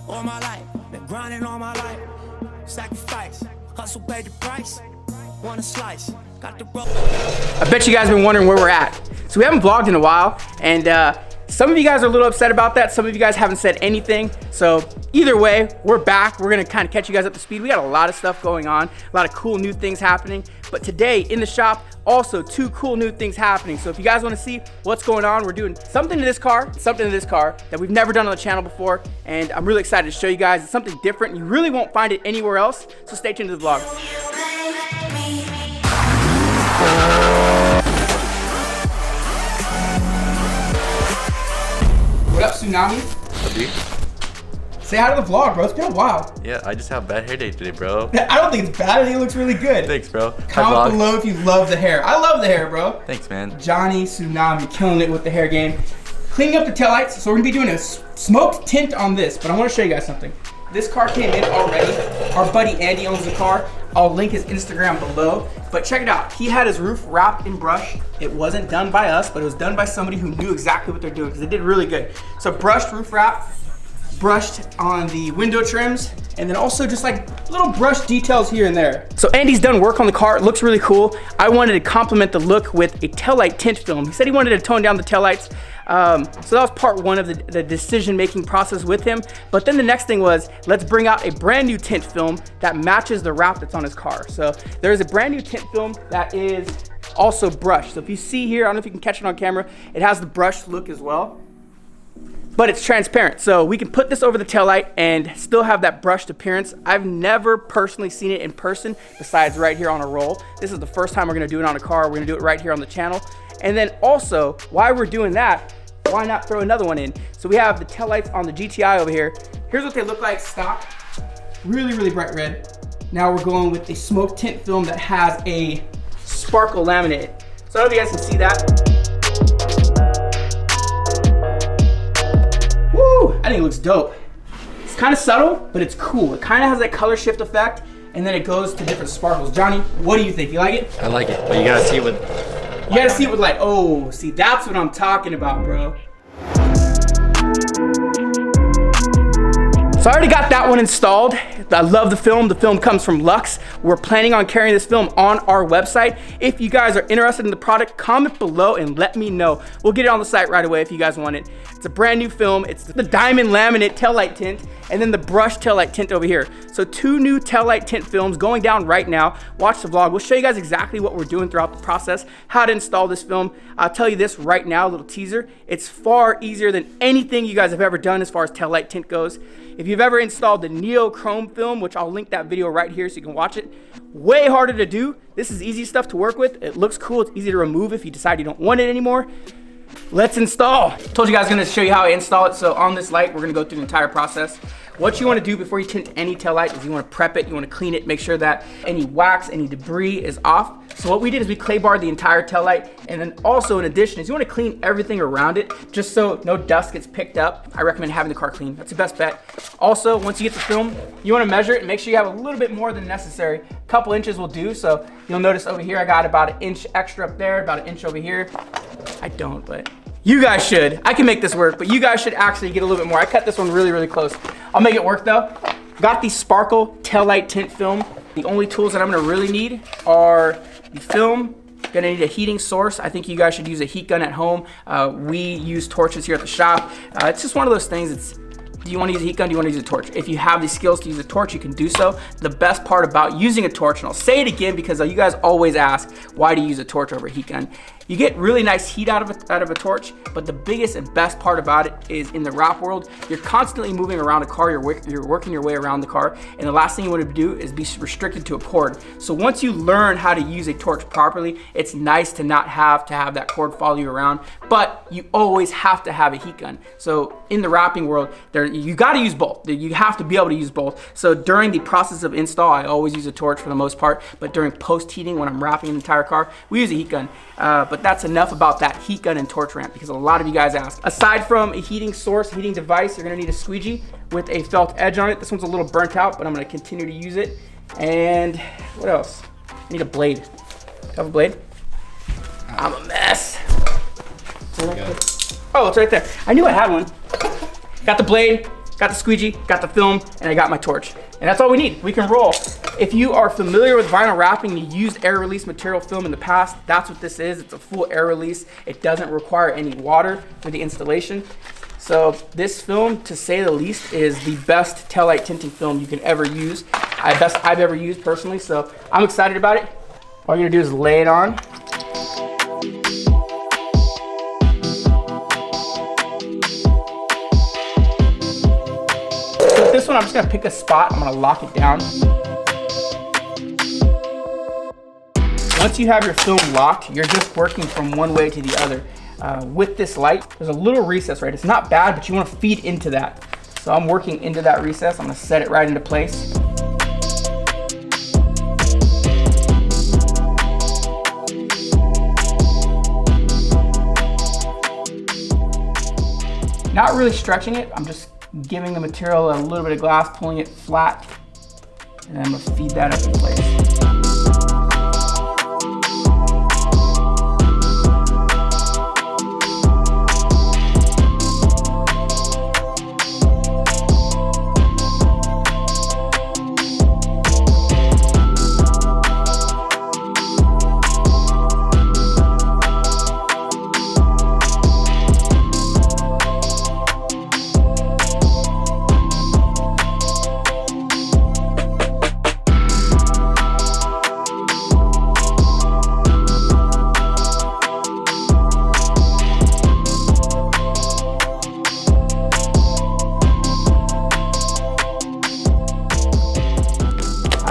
all my life, been grinding all my life. Sacrifice, hustle paid the price. Want a slice, got the rope. I bet you guys have been wondering where we're at. So we haven't vlogged in a while, and some of you guys are a little upset about that. Some of you guys haven't said anything. So either way, we're back. We're gonna kind of catch you guys up to speed. We got a lot of stuff going on, a lot of cool new things happening. But today in the shop, also 2 cool new things happening. So if you guys wanna see what's going on, we're doing something to this car that we've never done on the channel before. And I'm really excited to show you guys. It's something different. You really won't find it anywhere else. So stay tuned to the vlog. What up, Tsunami? What, dude? Say hi to the vlog, bro. It's been a while. Yeah, I just have bad hair day today, bro. I don't think it's bad. I think it looks really good. Thanks, bro. Comment below if you love the hair. I love the hair, bro. Thanks, man. Johnny Tsunami killing it with the hair game. Cleaning up the taillights. So we're gonna be doing a smoked tint on this, but I want to show you guys something. This car came in already. Our buddy Andy owns the car. I'll link his Instagram below. But check it out. He had his roof wrapped in brush. It wasn't done by us, but it was done by somebody who knew exactly what they're doing because they did really good. So brushed roof wrap, brushed on the window trims, and then also just like little brush details here and there. So Andy's done work on the car. It looks really cool. I wanted to complement the look with a taillight tint film. He said he wanted to tone down the taillights. So that was part 1 of the decision-making process with him. But then the next thing was, let's bring out a brand new tint film that matches the wrap that's on his car. So there's a brand new tint film that is also brushed. So if you see here, I don't know if you can catch it on camera, it has the brushed look as well. But it's transparent, so we can put this over the taillight and still have that brushed appearance. I've never personally seen it in person besides right here on a roll. This is the first time we're gonna do it on a car. We're gonna do it right here on the channel. And then also, while we're doing that, why not throw another one in? So we have the taillights on the GTI over here. Here's what they look like stock. Really, really bright red. Now we're going with a smoke tint film that has a sparkle laminate. So I don't know if you guys can see that. Woo, I think it looks dope. It's kind of subtle, but it's cool. It kind of has that color shift effect, and then it goes to different sparkles. Johnny, what do you think? You like it? I like it, but you gotta see it with... You gotta see it with light. Oh, see, that's what I'm talking about, bro. So I already got that one installed. I love the film. The film comes from Lux. We're planning on carrying this film on our website. If you guys are interested in the product, comment below and let me know. We'll get it on the site right away if you guys want it. It's a brand new film. It's the diamond laminate taillight tint and then the brushed taillight tint over here. So 2 new taillight tint films going down right now. Watch the vlog. We'll show you guys exactly what we're doing throughout the process, how to install this film. I'll tell you this right now, a little teaser. It's far easier than anything you guys have ever done as far as taillight tint goes. If you've ever installed the Neo Chrome film, which I'll link that video right here so you can watch it, way harder to do. This is easy stuff to work with. It looks cool. It's easy to remove if you decide you don't want it anymore. Let's install. Told you guys I'm gonna show you how I install it. So on this light, we're gonna go through the entire process. What you wanna do before you tint any taillight is you wanna prep it, you wanna clean it, make sure that any wax, any debris is off. So what we did is we clay barred the entire taillight, and then also in addition is you wanna clean everything around it just so no dust gets picked up. I recommend having the car clean. That's the best bet. Also, once you get the film, you wanna measure it and make sure you have a little bit more than necessary. A couple inches will do. So you'll notice over here, I got about 1 inch extra up there, about 1 inch over here. I don't, but you guys should. I can make this work, but you guys should actually get a little bit more. I cut this one really, really close. I'll make it work though. Got the sparkle taillight tint film. The only tools that I'm gonna really need are the film. Gonna need a heating source. I think you guys should use a heat gun at home. We use torches here at the shop. It's just one of those things. Do you want to use a heat gun? Do you want to use a torch? If you have the skills to use a torch, you can do so. The best part about using a torch, and I'll say it again because you guys always ask, why do you use a torch over a heat gun? You get really nice heat out of a torch, but the biggest and best part about it is in the wrap world, you're constantly moving around a car, you're working your way around the car, and the last thing you want to do is be restricted to a cord. So once you learn how to use a torch properly, it's nice to not have that cord follow you around, but you always have to have a heat gun. So in the wrapping world, you got to use both. You have to be able to use both. So during the process of install, I always use a torch for the most part, but during post-heating, when I'm wrapping an entire car, we use a heat gun. But that's enough about that heat gun and torch ramp because a lot of you guys ask. Aside from a heating source, heating device, you're gonna need a squeegee with a felt edge on it. This one's a little burnt out, but I'm gonna continue to use it. And what else? I need a blade. Do you have a blade? I'm a mess. Oh, it's right there. I knew I had one. Got the blade. got the squeegee, got the film, and I got my torch. And that's all we need. We can roll. If you are familiar with vinyl wrapping, you used air release material film in the past, that's what this is. It's a full air release. It doesn't require any water for the installation. So this film, to say the least, is the best taillight tinting film you can ever use. Best I've ever used personally, so I'm excited about it. All you're gonna do is lay it on. So with this one, I'm just gonna pick a spot, I'm gonna lock it down. Once you have your film locked, you're just working from one way to the other. With this light, there's a little recess, right? It's not bad, but you wanna feed into that. So I'm working into that recess. I'm gonna set it right into place. Not really stretching it, I'm just giving the material a little bit of glass, pulling it flat, and then I'm gonna feed that up in place.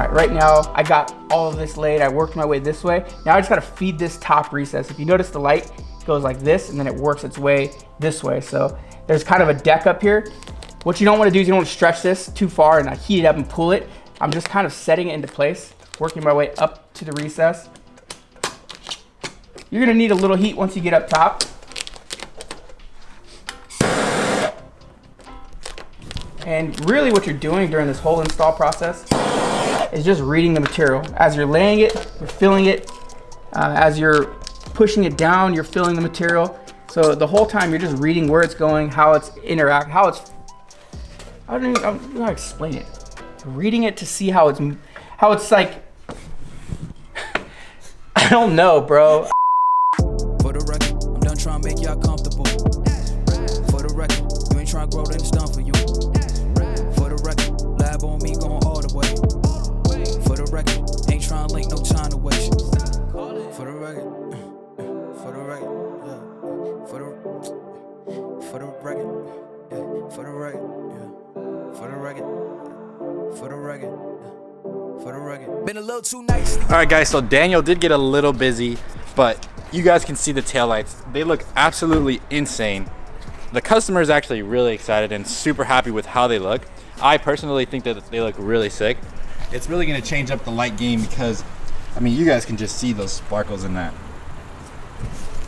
Right now, I got all of this laid. I worked my way this way. Now I just gotta feed this top recess. If you notice, the light goes like this and then it works its way this way. So there's kind of a deck up here. What you don't wanna do is you don't wanna stretch this too far and heat it up and pull it. I'm just kind of setting it into place, working my way up to the recess. You're gonna need a little heat once you get up top. And really what you're doing during this whole install process is just reading the material. As you're laying it, you're filling it. As you're pushing it down, you're filling the material. So the whole time you're just reading where it's going, how it's I don't know how to explain it. Reading it to see how it's like, I don't know, bro. For the record, I'm done trying to make y'all comfortable. For the record, you ain't trying to grow, then it's done for you. For the record, lab on me going all the way. For the record, ain't trying to link, no time to waste. For the record, for the record, yeah. For the record, yeah. For the record, yeah. For the record, for the record, for the record. Been a little too nice. All right, guys. So Daniel did get a little busy, but you guys can see the taillights. They look absolutely insane. The customer is actually really excited and super happy with how they look. I personally think that they look really sick. It's really gonna change up the light game because, I mean, you guys can just see those sparkles in that.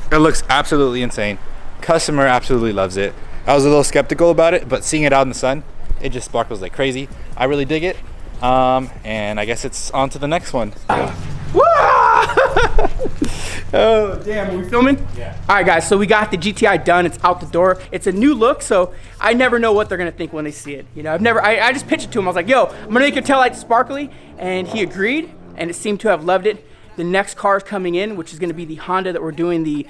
It looks absolutely insane. Customer absolutely loves it. I was a little skeptical about it, but seeing it out in the sun, it just sparkles like crazy. I really dig it. And I guess it's on to the next one. Oh, damn, are we filming? Yeah. All right, guys, so we got the GTI done. It's out the door. It's a new look, so I never know what they're gonna think when they see it. You know, I just pitched it to him. I was like, yo, I'm gonna make your taillight sparkly, and he agreed, and it seemed to have loved it. The next car is coming in, which is gonna be the Honda that we're doing the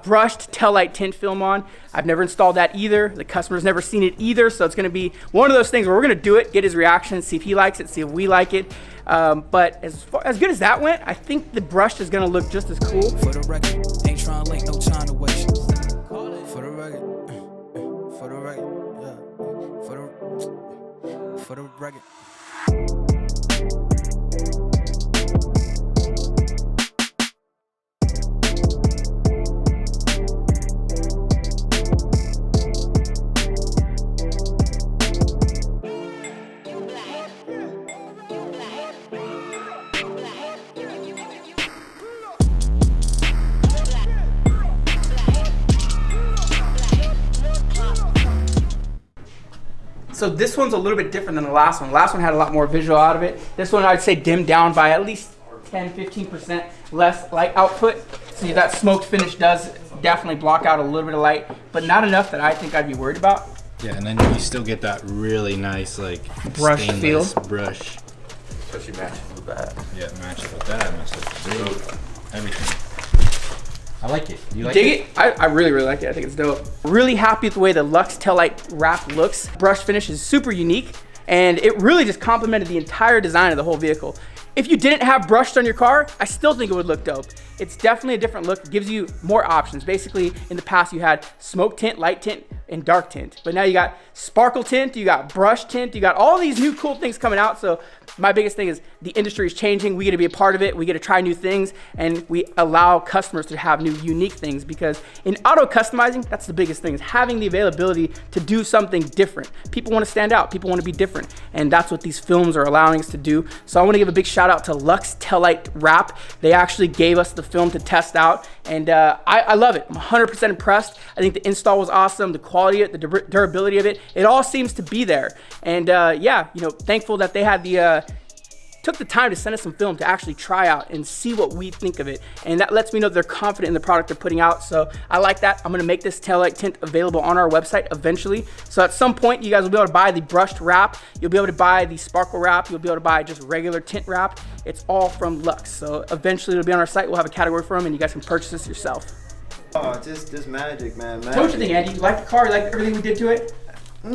brushed taillight tint film on. I've never installed that either. The customer's never seen it either, so it's gonna be one of those things where we're gonna do it, get his reaction, see if he likes it, see if we like it. But as good as that went, I think the brushed is gonna look just as cool. For the record, ain't trying to link, no time to waste. For the record, for the record, yeah. For the record. So this one's a little bit different than the last one. The last one had a lot more visual out of it. This one I'd say dimmed down by at least 10-15% less light output. See, that smoked finish does definitely block out a little bit of light, but not enough that I think I'd be worried about. Yeah, and then you still get that really nice like Brush feel. brush. Especially matches with that. Yeah, it matches with that, matches with the roof, everything. I like it. You like Dig it? I really, really like it. I think it's dope. Really happy with the way the Lux taillight wrap looks. Brush finish is super unique, and it really just complemented the entire design of the whole vehicle. If you didn't have brushed on your car, I still think it would look dope. It's definitely a different look. It gives you more options. Basically, in the past, you had smoke tint, light tint, and dark tint. But now you got sparkle tint, you got brush tint, you got all these new cool things coming out. So my biggest thing is the industry is changing. We get to be a part of it. We get to try new things, and we allow customers to have new unique things, because in auto customizing, that's the biggest thing, is having the availability to do something different. People want to stand out. People want to be different. And that's what these films are allowing us to do. So I want to give a big shout out to Lux Taillight Wrap. They actually gave us the film to test out, and I love it. I'm 100% impressed. I think the install was awesome. The quality of it, the durability of it, it all seems to be there. And yeah, you know, thankful that they had took the time to send us some film to actually try out and see what we think of it. And that lets me know they're confident in the product they're putting out. So I like that. I'm gonna make this taillight tint available on our website eventually. So at some point, you guys will be able to buy the brushed wrap. You'll be able to buy the sparkle wrap. You'll be able to buy just regular tint wrap. It's all from Lux. So eventually it'll be on our site. We'll have a category for them, and you guys can purchase this yourself. Oh, just magic, man. Magic. So what you think, Andy? You like the car? You like everything we did to it? We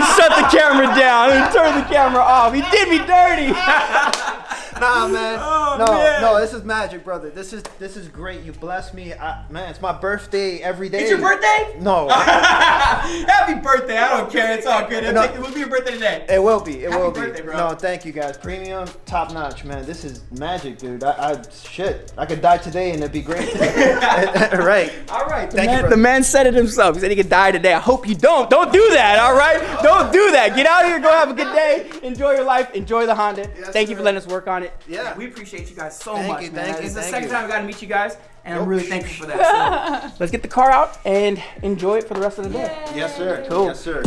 shut the camera down. We turned the camera off. He did me dirty. Nah, man. Oh, no, man. no, this is magic, brother. This is great. You blessed me, man. It's my birthday every day. It's your birthday? No. Happy birthday. I don't care. It's all good. No. It will be your birthday today. It will be. It Happy will birthday, be. bro. No, thank you guys. Premium, top notch, man. This is magic, dude. Shit. I could die today and it'd be great. Right. All right. Thank you, brother. The man said it himself. He said he could die today. I hope you don't. Don't do that, all right? Don't do that. Get out of here. Go have a good day. Enjoy your life. Enjoy the Honda. Yes, Thank you for sir. letting us work on it. Yeah. We appreciate you guys so Thank much, you, man. thank you, It's the thank second you. time I got to meet you guys, and I'm Nope. really thankful for that. So let's get the car out and enjoy it for the rest of the day. Yes, sir. Cool. Yes, sir.